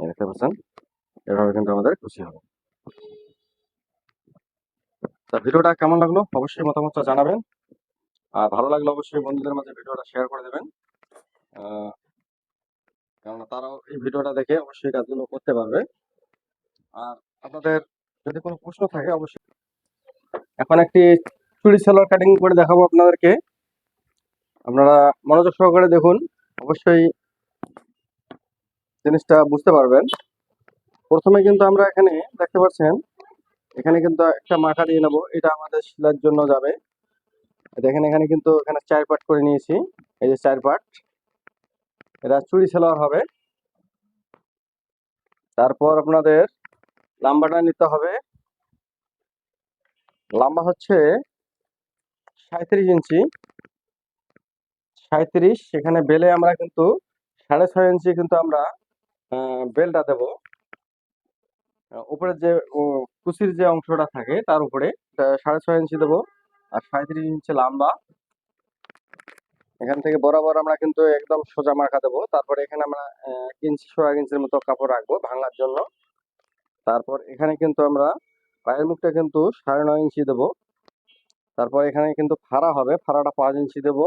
দেখতে পাচ্ছেন, এভাবে কিন্তু আমাদের কুচি হবে। তা ভিডিওটা কেমন লাগলো অবশ্যই মতামতটা জানাবেন, আর ভালো লাগলে অবশ্যই বন্ধুদের মাঝে ভিডিওটা শেয়ার করে দেবেন, কেননা তারাও এই ভিডিওটা দেখে অবশ্যই কাজগুলো করতে পারবে। আর আপনাদের যদি কোনো প্রশ্ন থাকে অবশ্যই। এখন একটি চুড়ি সালোয়ার কাটিং করে দেখাবো আপনাদেরকে, আপনারা মনোযোগ সহকারে দেখুন, অবশ্যই জিনিসটা বুঝতে পারবেন। প্রথমে কিন্তু আমরা এখানে দেখতে পাচ্ছেন, এখানে কিন্তু একটা মাথা দিয়ে নেবো, এটা আমাদের সেলাইয়ের জন্য যাবে। দেখেন এখানে কিন্তু এখানে 4 পার্ট করে নিয়েছি, এই যে 4 পার্ট, এটা চুড়ি সালোয়ার হবে। তারপর আপনাদের লম্বাটা নিতে হবে, লম্বা হচ্ছে 37 ইঞ্চি। 37, সেখানে বেলে আমরা কিন্তু 6.5 ইঞ্চি কিন্তু আমরা বেলটা দেবো। উপরের যে কুচির যে অংশটা থাকে তার উপরে 6.5 ইঞ্চি দেবো, আর 37 ইঞ্চি লম্বা। এখান থেকে বরাবর আমরা কিন্তু একদম সোজা মার্কা দেবো। তারপরে এখানে আমরা 1 ইঞ্চি 1.5 ইঞ্চির মতো কাপড় রাখবো ভাঙার জন্য। তারপর এখানে কিন্তু আমরা পায়ের মুখটা কিন্তু 9.5 ইঞ্চি দেবো। তারপর এখানে কিন্তু ফাড়া হবে, ফাড়াটা 5 ইঞ্চি দেবো।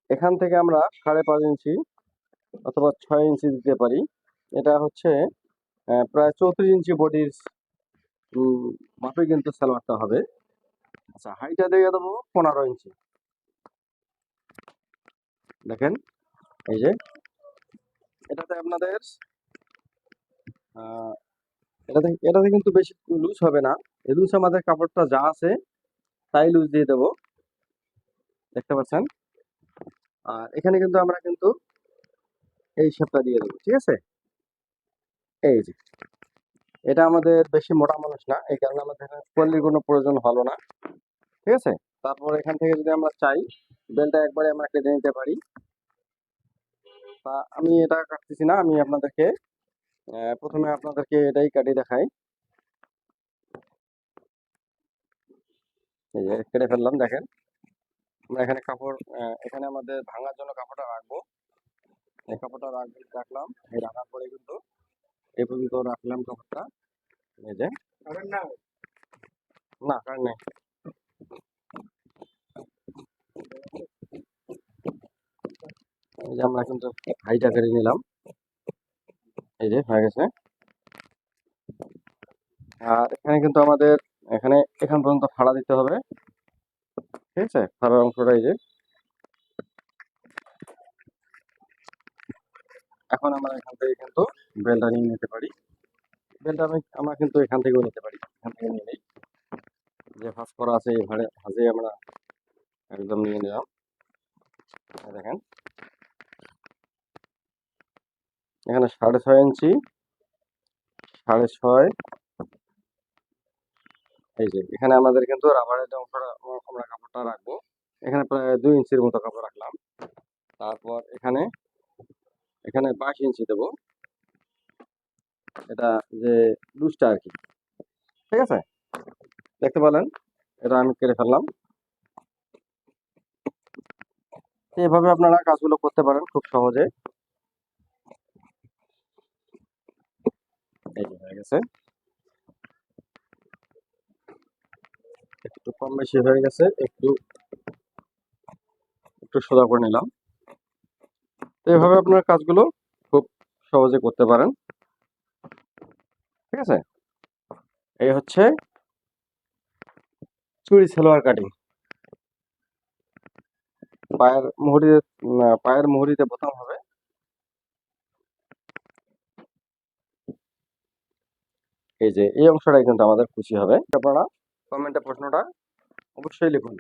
এখান থেকে আমরা 5.5 ইঞ্চি অথবা 6 ইঞ্চি দিতে পারি। এটা হচ্ছে প্রায় 34 ইঞ্চি বডির মাপে কিন্তু সালোয়ারটা হবে। আচ্ছা, হাইটা দিয়ে দেবো 15 ইঞ্চি। দেখেন এই যে এটাতে আপনাদের এটাতে কিন্তু বেশি লুজ হবে না, এই লুজ আমাদের কাপড়টা যা আছে তাই লুজ দিয়ে দেবো, দেখতে পাচ্ছেন। আর এখানে কিন্তু আমরা কিন্তু এই শেপটা দিয়ে দেবো, ঠিক আছে। এই যে এটা আমাদের বেশি মোটা মানুষ না, এই কারণে আমাদের পল্লির কোনো প্রয়োজন হলো না, ঠিক আছে। তারপর এখান থেকে যদি আমরা চাই বেলটা একবারে আমরা কেটে নিতে পারি। তা আমি এটা কাটতেছি না, আমি আপনাদেরকে প্রথমে আপনাদেরকে এটাই কাটিয়ে দেখাই। এই যে কেটে ফেললাম, দেখেন আমরা এখানে কাপড় এখানে আমাদের ভাঙার জন্য কাপড়টা রাখবো। এই কাপড়টা রাখলাম, এই রাখার পরে কিন্তু এই পর্যন্ত রাখলাম কাপড়টা। এই যে না কার নেই, এই যে আমরা কিন্তু হাইটা কেটে নিলাম, এই যে হয়ে গেছে। আর এখানে কিন্তু আমাদের এখান পর্যন্ত ফাড়া দিতে হবে, ঠিক আছে। ফাড়ার অংশটা এই যে, এখন আমরা এখান থেকে কিন্তু বেলটা নিয়ে নিতে পারি। বেলটা আমরা কিন্তু এখান থেকেও নিতে পারি, এখান থেকে নিয়ে নিই। যে ভাঁজ করা আছে এই ভাঁজে আমরা একদম নিয়ে নিলাম। দেখেন এখানে 6.5 ইঞ্চি, 6.5, এই যে এখানে আমাদের কিন্তু রাবারের অংশটা আমরা কাপড়টা রাখবো। এখানে প্রায় 2 ইঞ্চির মতো কাপড় রাখলাম। তারপর এখানে এখানে 22 ইঞ্চি দেবো, এটা যে লুজটা আর কি, ঠিক আছে। দেখতে পেলেন, এটা আমি কেটে ফেললাম। এভাবে আপনারা কাজগুলো করতে পারেন খুব সহজে। এই যে হয়ে গেছে, একটু কম বেশি হয়ে গেছে, একটু একটু সোজা করে নিলাম। তো এভাবে আপনার কাজগুলো খুব সহজে করতে পারেন, ঠিক আছে। এই হচ্ছে চুড়ি সালোয়ার কাটিং। পায়ের মুহুরিতে বোতাম হবে। এই যে এই অংশটাই কিন্তু আমাদের খুশি হবে। আপনারা কমেন্টে প্রশ্নটা অবশ্যই লিখুন।